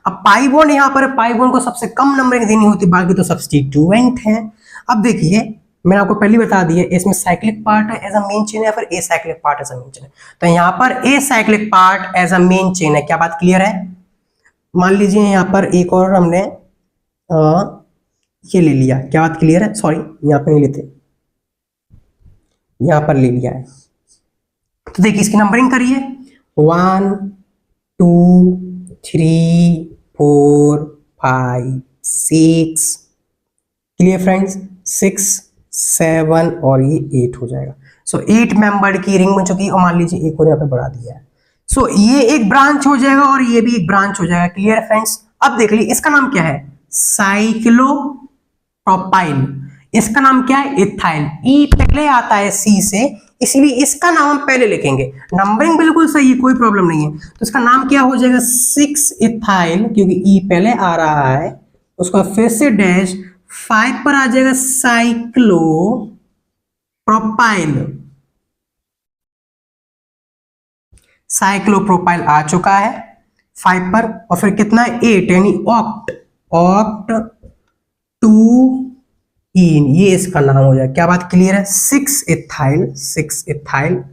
अब पाई बॉन्ड यहाँ पर, पाई बॉन्ड को सबसे कम नंबर देनी होती, बाकी तो सब्स्टिट्यूएंट है। अब देखिए, मैंने आपको पहले बता दिया, इसमें साइक्लिक पार्ट है एज अ मेन चेन है, फिर acyclic part as a main chain है। तो यहाँ पर acyclic part as a main chain है। क्या बात क्लियर है, मान लीजिए यहाँ पर एक और हमने ये ले लिया। क्या बात क्लियर है, सॉरी यहाँ पर नहीं लेते, यहाँ पर ले लिया है। तो देखिए इसकी नंबरिंग करिए, 1 2 3 4 5 6, क्लियर फ्रेंड्स, 6 7 और ये 8 हो जाएगा। सो 8 मेंबर की रिंग बन चुकी है, और मान लीजिए एक और यहाँ पे बढ़ा दिया है। सो ये एक ब्रांच हो जाएगा और ये भी एक ब्रांच हो जाएगा, क्लियर फ्रेंड्स। अब देख लीजिए इसका नाम क्या है, साइक्लोप्रोपाइल। इसका नाम क्या है, इथाइल। ई पहले आता है सी से, इसलिए इसका नाम हम पहले लिखेंगे। नंबरिंग बिल्कुल सही है, कोई प्रॉब्लम नहीं है। तो इसका नाम क्या हो जाएगा, 6 इथाइल, क्योंकि ई पहले आ रहा है, उसका फिर से डैश 5 पर आ जाएगा साइक्लोप्रोपाइल। साइक्लोप्रोपाइल आ चुका है 5 पर, और फिर कितना है, 8, यानी ऑक्ट, ऑक्ट 2 इन, ये इसका नाम हो जाएगा। क्या बात क्लियर है, 6 इथाइल, 6 इथाइल,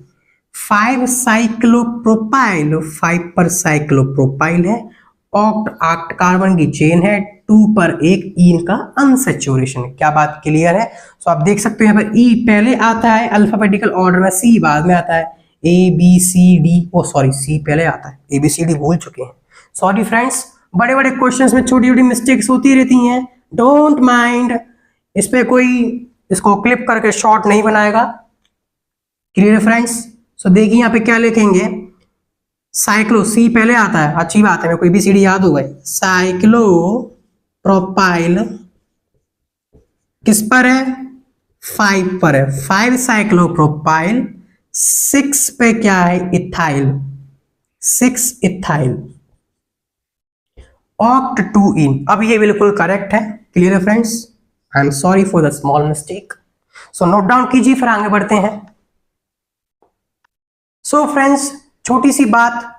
5 साइक्लोप्रोपाइल, 5 पर साइक्लोप्रोपाइल है, ऑक्ट आक्ट कार्बन की चेन है, 2 पर एक ईन का अनसैचुरेशन है। क्या बात क्लियर है। सो आप देख सकते हो यहाँ पर ई पहले आता है अल्फाबेटिकल ऑर्डर में, सी बाद में आता है, A B C D, oh sorry C पहले आता है, ए बी सी डी भूल चुके हैं, सॉरी फ्रेंड्स। बड़े बड़े क्वेश्चंस में छोटी छोटी मिस्टेक्स होती रहती हैं, डोंट माइंड। इस पे कोई इसको क्लिप करके शॉर्ट नहीं बनाएगा, क्लियर फ्रेंड्स। सो देखिए यहाँ पे क्या लिखेंगे, साइक्लो, सी पहले आता है, अच्छी बात है, मेरे को एबीसीडी याद हो गए। साइक्लो प्रोपाइल किस पर है, 5 पर है, 5 साइक्लो प्रोपाइल, 6 पे क्या है, इथाइल, 6 इथाइल, ऑक्ट 2 इन। अब ये बिल्कुल करेक्ट है, क्लियर है friends. I am sorry for the small mistake. So note down कीजिए, फिर आगे बढ़ते हैं। सो फ्रेंड्स, छोटी सी बात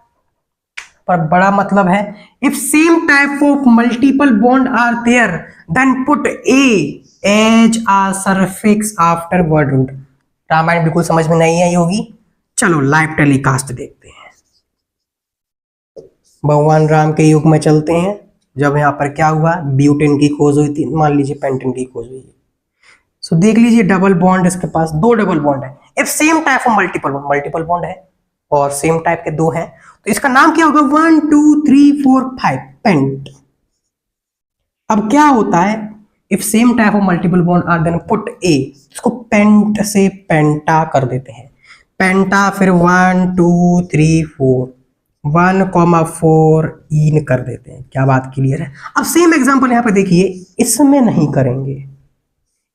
पर बड़ा मतलब है, if same type of multiple bond are there then put a as a suffix after word root. Ramayan बिल्कुल समझ में नहीं आई होगी, चलो लाइव टेलीकास्ट देखते हैं। भगवान राम के युग में चलते हैं, जब यहाँ पर क्या हुआ, ब्यूटेन की खोज हुई थी, मान लीजिए पेंटेन की खोज हुई है। सो देख लीजिए डबल बॉन्ड, इसके पास 2 डबल बॉन्ड है। If same type of multiple bond है और सेम टाइप के 2 हैं, तो इसका नाम क्या होगा, 1 2 3 4 5, पेंट। अब क्या होता है, if same type of multiple bond are then put a, इसको पेंट से पेंटा कर देते हैं, पेंटा, फिर 1 2 3 4, 1,4 इन कर देते हैं। क्या बात क्लियर है। अब सेम एग्जांपल यहाँ पे देखिए, इसमें नहीं करेंगे,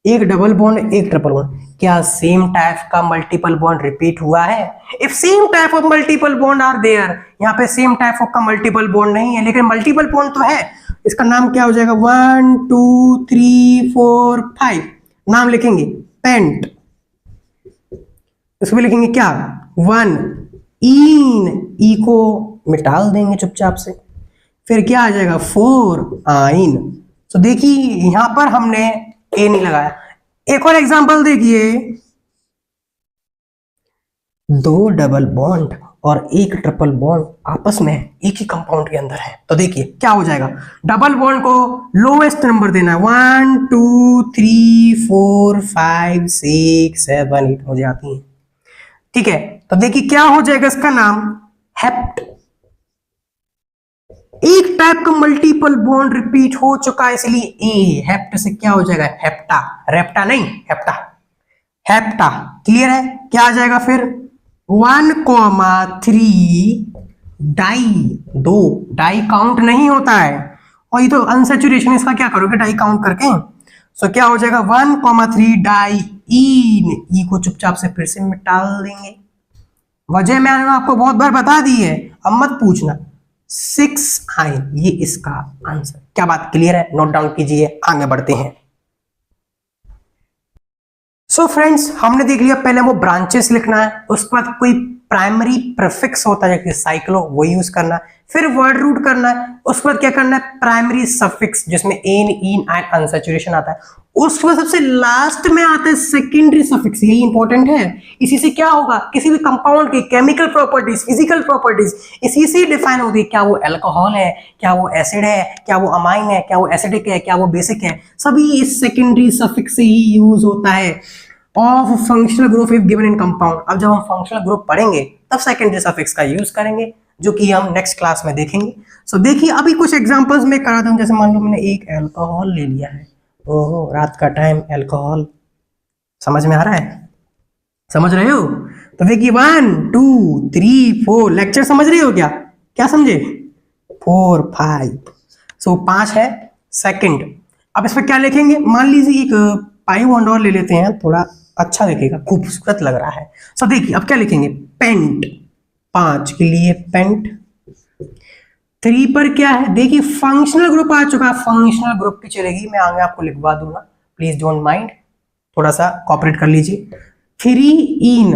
एक डबल बॉन्ड एक ट्रिपल बॉन्ड, क्या सेम टाइप का मल्टीपल बॉन्ड रिपीट हुआ है, if same type of multiple bond are there, यहाँ पे सेम टाइप ऑफ का मल्टीपल बॉन्ड नहीं है, लेकिन मल्टीपल बॉन्ड तो है। इसका नाम क्या हो जाएगा, 1 2 3 4 5, नाम लिखेंगे पेंट। इसको भी लिखेंगे क्या, 1 इन, ई को मिटाल देंगे चुपचाप से, फिर क्या आ जाएगा, 4 आइन। तो देखिए यहां पर हमने ए नहीं लगाया। एक और एग्जांपल देखिए, 2 डबल बॉन्ड और एक ट्रिपल बॉन्ड आपस में एक ही कंपाउंड के अंदर है, तो देखिए क्या हो जाएगा। डबल बॉन्ड को लोएस्ट नंबर देना है, 1 2 3 4 5 6 7 8 मुझे आती है, ठीक है। तो देखिए क्या हो जाएगा, इसका नाम हेप्ट। एक टाइप का मल्टीपल बॉन्ड रिपीट हो चुका है, इसलिए ए हेप्ट से क्या हो जाएगा, हेप्टा, रेप्टा नहीं, हेप्टा, हेप्टा। क्लियर है, क्या आ जाएगा फिर 1,3 डाई, दो डाई काउंट नहीं होता है, और ये तो अनसेचुरेशन, इसका क्या करोगे डाई काउंट करके। सो क्या हो जाएगा 1,3 डाई इन, ई को चुपचाप से फिर से मिटा देंगे, वजह मैंने आपको बहुत बार बता दी है, अब मत पूछना। 6 आइन, ये इसका आंसर। क्या बात क्लियर है, नोट डाउन कीजिए, आगे बढ़ते हैं। सो फ्रेंड्स, हमने देख लिया पहले वो ब्रांचेस लिखना है, उसके बाद कोई प्राइमरी प्रीफिक्स होता है जैसे साइक्लो, वो यूज करना है, फिर वर्ड रूट करना है, उसके बाद क्या करना है प्राइमरी सफिक्स जिसमें एन इन एंड अनसैचुरेशन आता है, उसके बाद सबसे लास्ट में आता है सेकेंडरी सफिक्स, यही इंपॉर्टेंट है। इसी से क्या होगा, किसी भी कंपाउंड की केमिकल प्रॉपर्टीज, फिजिकल प्रॉपर्टीज इसी से डिफाइन होगी, क्या वो अल्कोहल है, क्या वो एसिड है, क्या वो अमाइन है, क्या वो एसिडिक है, क्या वो बेसिक है, सभी इस सेकेंडरी सफिक्स से ही यूज होता है of functional group if given in compound. अब जब हम फंक्शनल ग्रुप पढ़ेंगे तब सेकेंडरी सफिक्स का यूज करेंगे, जो कि हम नेक्स्ट क्लास में देखेंगे। सो देखिए अभी कुछ एग्जांपल्स में कराता हूं, जैसे मान लो मैंने एक अल्कोहल ले लिया है, ओहो रात का टाइम अल्कोहल, समझ में आ रहा है, समझ रहे हो। तो देखिए 1 2 3 4, लेक्चर समझ रहे हो क्या, क्या समझे, 4 5, सो 5 है सेकंड। अब इस पर क्या लिखेंगे, मान लीजिए एक पाई बॉन्ड और ले लेते हैं, थोड़ा अच्छा दिखेगा, खूबसूरत लग रहा है। सो देखिए अब क्या लिखेंगे, पेंट, 5 के लिए पेंट। 3 पर क्या है, देखिए फंक्शनल ग्रुप आ चुका है, फंक्शनल ग्रुप की चलेगी, मैं आगे आपको लिखवा दूंगा, प्लीज डोंट माइंड, थोड़ा सा कॉपरेट कर लीजिए। 3 इन,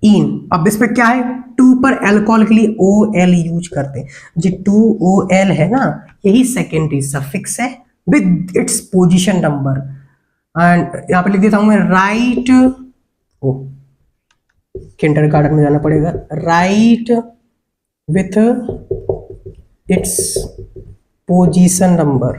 इन, अब इस पर क्या है, 2 पर अल्कोहल के लिए OL यूज करते हैं, जो 2OL है ना, यही सेकेंडरी सफिक्स है with its position number. And यहां पे लिख देता हूं मैं राइट, ओ किंडरगार्टन में जाना पड़ेगा, right with its position number,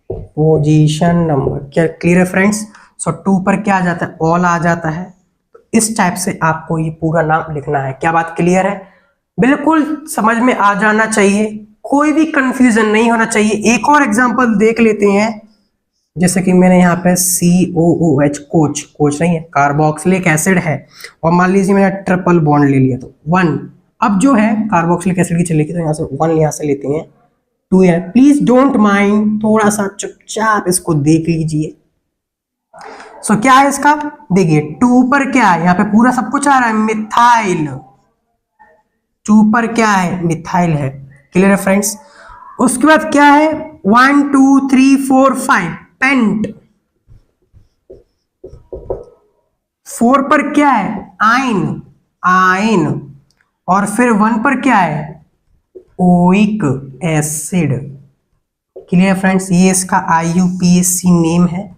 position number. क्या क्लियर है फ्रेंड्स। सो 2 पर क्या आ जाता है, ऑल आ जाता है, तो इस टाइप से आपको ये पूरा नाम लिखना है। क्या बात क्लियर है, बिल्कुल समझ में आ जाना चाहिए, कोई भी कंफ्यूजन नहीं होना चाहिए। एक और एग्जांपल देख लेते हैं, जैसे कि मैंने यहाँ पे COOH, कोच, कोच नहीं है, कार्बोक्सिलिक एसिड है, और मान लीजिए मैंने ट्रिपल बॉन्ड ले लिया तो 1, अब जो है कार्बोक्सिलिक एसिड की चलेगी, तो यहाँ से 1 यहाँ से लेते हैं, 2 है, प्लीज डोंट माइंड, थोड़ा सा चुपचाप इसको देख लीजिए। सो क्या है इसका, देखिए 2 पर क्या है, यहाँ पे पूरा सब कुछ आ रहा है, मिथाइल, 2 पर क्या है, मिथाइल है, क्लियर है फ्रेंड्स। उसके बाद क्या है 1 2 3 4 5, पेंट। 4 पर क्या है, आइन, आइन, और फिर 1 पर क्या है, ओइक एसिड। क्लियर फ्रेंड्स, ये इसका IUPAC नेम है,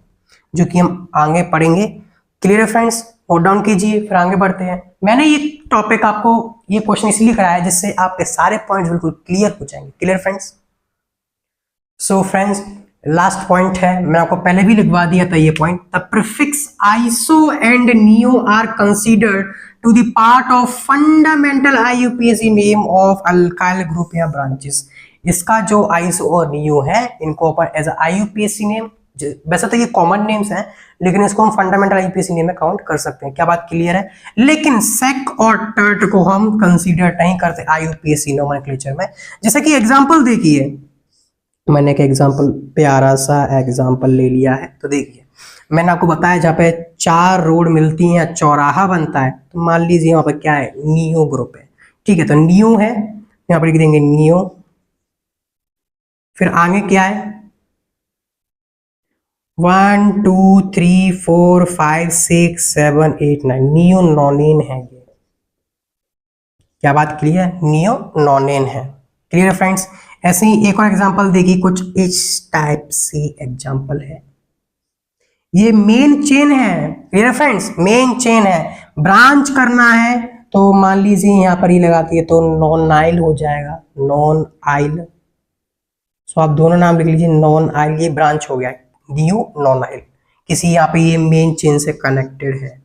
जो कि हम आगे पढ़ेंगे। क्लियर है फ्रेंड्स, नोट डाउन कीजिए, फिर आगे बढ़ते हैं। मैंने ये टॉपिक आपको ये क्वेश्चन इसलिए कराया जिससे आपके सारे पॉइंट्स बिल्कुल क्लियर हो जाएंगे। Clear friends. So friends last point है, मैं आपको पहले भी लिखवा दिया था ये point, the prefix iso and neo are considered to the part of fundamental IUPAC name of alkyl group या ब्रांचेस। इसका जो आइसो और नियो है, इनको अपन एज IUPAC नेम, वैसे तो ये कॉमन नेम्स हैं, लेकिन इसको हम फंडामेंटल IUPAC नेम में काउंट कर सकते हैं। क्या बात क्लियर है। लेकिन सेक और टर्ट को हम कंसीडर नहीं करते IUPAC नोमेनक्लेचर में। जैसे कि एग्जांपल देखिए, मैंने एक एग्जांपल, प्यारा सा एग्जांपल ले लिया है, तो देखिए मैंने आपको बताया जहाँ पे 4 रोड मिलती हैं, चौराहा बनता है, तो मान लीजिए वहां पर क्या है, नियो ग्रुप है, ठीक है, तो नियो है, यहाँ पर लिख देंगे नियो। फिर आगे क्या है, 1 2 3 4 5 6 7 8 9, नियो नॉनेन है ये। क्या बात क्लियर है, नियो नॉनेन है। क्लियर है फ्रेंड्स। ऐसे ही एक और एग्जांपल देखिए, कुछ इस टाइप से एग्जांपल है, ये मेन चेन है। क्लियर फ्रेंड्स, मेन चेन है, ब्रांच करना है तो मान लीजिए यहाँ पर ही लगाती है तो नॉन आइल हो जाएगा, नॉन आइल। सो आप दोनों नाम लिख लीजिए, नॉन आइल ये ब्रांच हो गया, न्यू नॉन आइल। किसी यहाँ पे ये मेन चेन से कनेक्टेड है,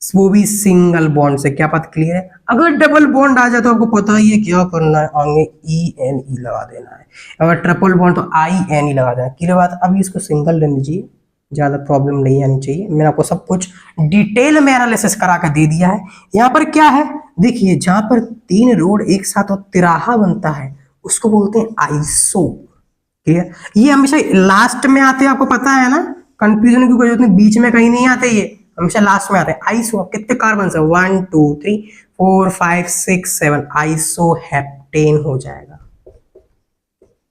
वो भी सिंगल बॉन्ड से। क्या बात क्लियर है? अगर डबल बॉन्ड आ जाए तो आपको पता ही है क्या करना है, आगे ई एन ई लगा देना है। अगर ट्रिपल बॉन्ड तो आई एन ई लगा देना। क्लियर बात? अभी इसको सिंगल रहने दीजिए, ज्यादा प्रॉब्लम नहीं आनी चाहिए। मैंने आपको सब कुछ डिटेल में एनालिसिस करा कर दे दिया है। यहाँ पर क्या है देखिए, जहां पर 3 रोड एक साथ और तिराहा बनता है उसको बोलते हैं आइसो। क्लियर? ये हमेशा लास्ट में आते हैं, आपको पता है ना, कंफ्यूजन की कोई जरूरत नहीं, बीच में कहीं नहीं आते, ये हमेशा लास्ट में आते हैं। आइसो कितने कार्बन है? 1 2 3 4 5 6 7, आइसो हेप्टेन हो जाएगा।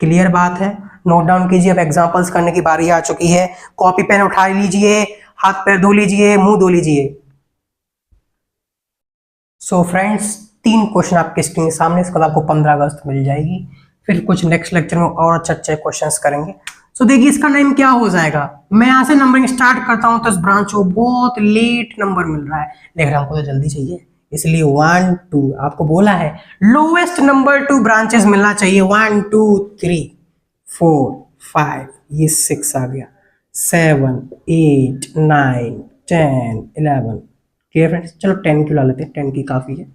क्लियर बात है? नोट डाउन कीजिए। अब एग्जांपल्स करने की बारी आ चुकी है। कॉपी पेन उठा लीजिए, हाथ पैर धो लीजिए, मुंह धो लीजिए। सो फ्रेंड्स, 3 क्वेश्चन आपके स्क्रीन के सामने, इसके बाद आपको 15 अगस्त मिल जाएगी। फिर कुछ नेक्स्ट लेक्चर में और अच्छे क्वेश्चंस करेंगे। सो देखिए इसका नेम क्या हो जाएगा। मैं यहां से नंबरिंग स्टार्ट करता हूं तो इस ब्रांच को बहुत लेट नंबर मिल रहा है, लेकिन हमको तो जल्दी चाहिए, इसलिए 1 2 आपको बोला है लोएस्ट नंबर 2 ब्रांचेस मिलना चाहिए। 1 2 3 4 5, ये 6 आ गया, 7 8 9 10 11। Clear friends? चलो 10 की ला लेते हैं, 10 की काफी है।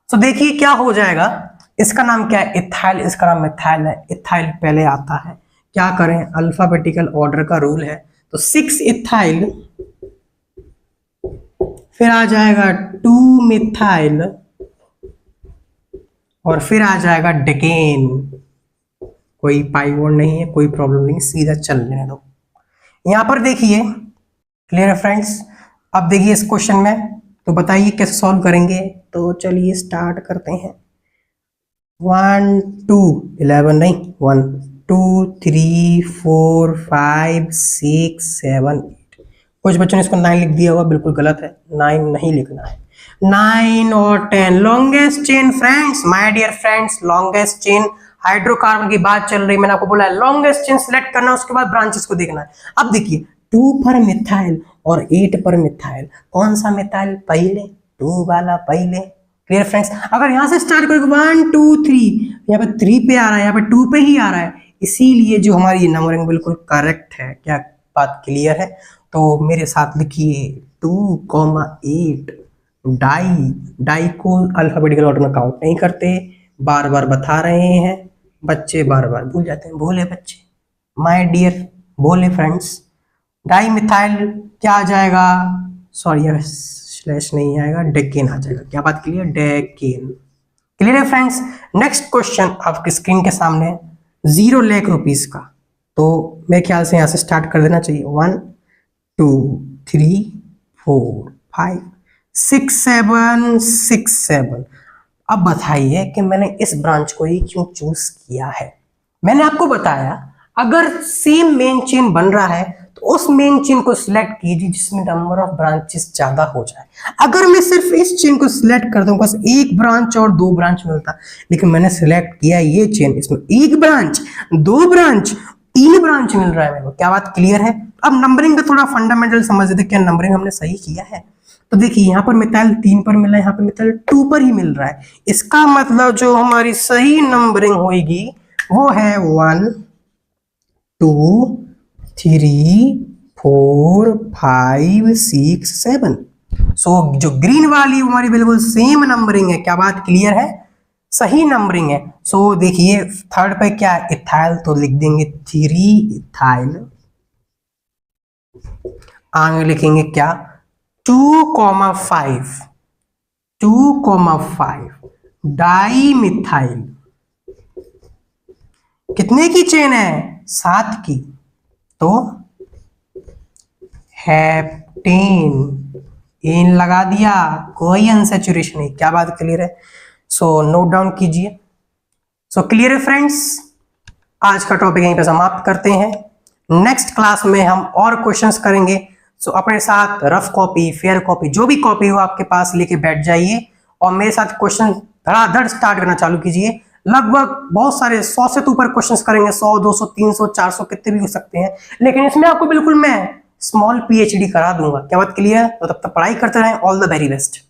तो देखिए क्या हो जाएगा, इसका नाम क्या है? इथाइल, इसका नाम मिथाइल है। इथाइल पहले आता है, क्या करें, अल्फाबेटिकल ऑर्डर का रूल है, तो 6 इथाइल, फिर आ जाएगा 2 मिथाइल, और फिर आ जाएगा डेकेन। कोई पाइवोन नहीं है, कोई प्रॉब्लम नहीं, सीधा चल लेने दो। यहां पर देखिए, क्लियर है फ्रेंड्स? अब देखिए इस क्वेश्चन में, तो बताइए कैसे सॉल्व करेंगे। तो चलिए स्टार्ट करते हैं। 1 2 11 नहीं, 1 2 3 4 5 6 7 8। कुछ बच्चों ने इसको 9 लिख दिया होगा, बिल्कुल गलत है, 9 नहीं लिखना है। 9 और 10 longest chain friends, my dear friends, longest chain. Hydrocarbon की बात चल रही, मैंने आपको बोला है लॉन्गेस्ट चेन सिलेक्ट करना, उसके बाद ब्रांचेस को देखना है। अब देखिए 2 पर मिथाइल और 8 पर मिथाइल, कौन सा मिथाइल पहले? 2 वाला पहले। Clear friends? अगर यहां से स्टार्ट करोगे 1 2 3, यहाँ पे 3 पे आ रहा है, यहाँ पे 2 पे ही आ रहा है, इसीलिए जो हमारी नंबरिंग बिल्कुल करेक्ट है। क्या बात क्लियर है? तो मेरे साथ लिखिए 2,8। डाई को अल्फाबेटिकल ऑर्डर में काउंट नहीं करते, बार बार बता रहे हैं, बच्चे बार बार भूल जाते हैं, भोले बच्चे, माय डियर भोले फ्रेंड्स। डाई मिथाइल क्या आ जाएगा? सॉरी स्लैश नहीं आएगा, डेकेन आ जाएगा। क्या बात क्लियर? डेकेन। क्लियर है फ्रेंड्स? नेक्स्ट क्वेश्चन आपके स्क्रीन के सामने, 0 लाख रुपीस का, तो मेरे ख्याल से यहां से स्टार्ट कर देना चाहिए। 1 2 3 4 5 6 7 6 7। अब बताइए कि मैंने इस ब्रांच को ही क्यों चूज किया है। मैंने आपको बताया अगर सेम मेन चेन बन रहा है तो उस मेन चेन को सिलेक्ट कीजिए जिसमें नंबर ऑफ ब्रांचेस ज्यादा हो जाए। अगर मैं सिर्फ इस चेन को सिलेक्ट कर दूं, बस 1 ब्रांच और 2 ब्रांच मिलता, लेकिन मैंने सिलेक्ट किया ये चेन, इसमें 1 ब्रांच 2 ब्रांच 3 ब्रांच मिल रहा है मेरे को। क्या बात क्लियर है? अब नंबरिंग का थोड़ा फंडामेंटल समझ लेते, क्या नंबरिंग हमने सही किया है। तो देखिए यहाँ पर मिथाइल 3 पर मिल रहा है, यहाँ पर मिथाइल 2 पर ही मिल रहा है। इसका मतलब जो हमारी सही नंबरिंग होगी वो है 1 2 3 4 5 6 7। सो जो ग्रीन वाली हमारी बिल्कुल सेम नंबरिंग है। क्या बात क्लियर है? सही नंबरिंग है। सो देखिए थर्ड पे क्या है? इथाइल, तो लिख देंगे 3 इथाइल। आगे लिखेंगे क्या? 2,5 डाई मिथाइल। कितने की चेन है? 7 की, तो हेप्टेन। एन लगा दिया, कोई अनसैचुरेशन नहीं। क्या बात क्लियर है? सो नोट डाउन कीजिए। सो क्लियर है फ्रेंड्स? आज का टॉपिक यहीं पे समाप्त करते हैं। नेक्स्ट क्लास में हम और क्वेश्चंस करेंगे। सो अपने साथ रफ कॉपी, फेयर कॉपी, जो भी कॉपी हो आपके पास लेके बैठ जाइए और मेरे साथ क्वेश्चन धड़ाधड़ स्टार्ट करना चालू कीजिए। लगभग बहुत सारे 100 से ऊपर क्वेश्चंस करेंगे, 100 200 300 400 कितने भी हो सकते हैं, लेकिन इसमें आपको बिल्कुल मैं स्मॉल पीएचडी करा दूंगा। क्या बात क्लियर है? तो तब तक पढ़ाई करते रहें। All the very best.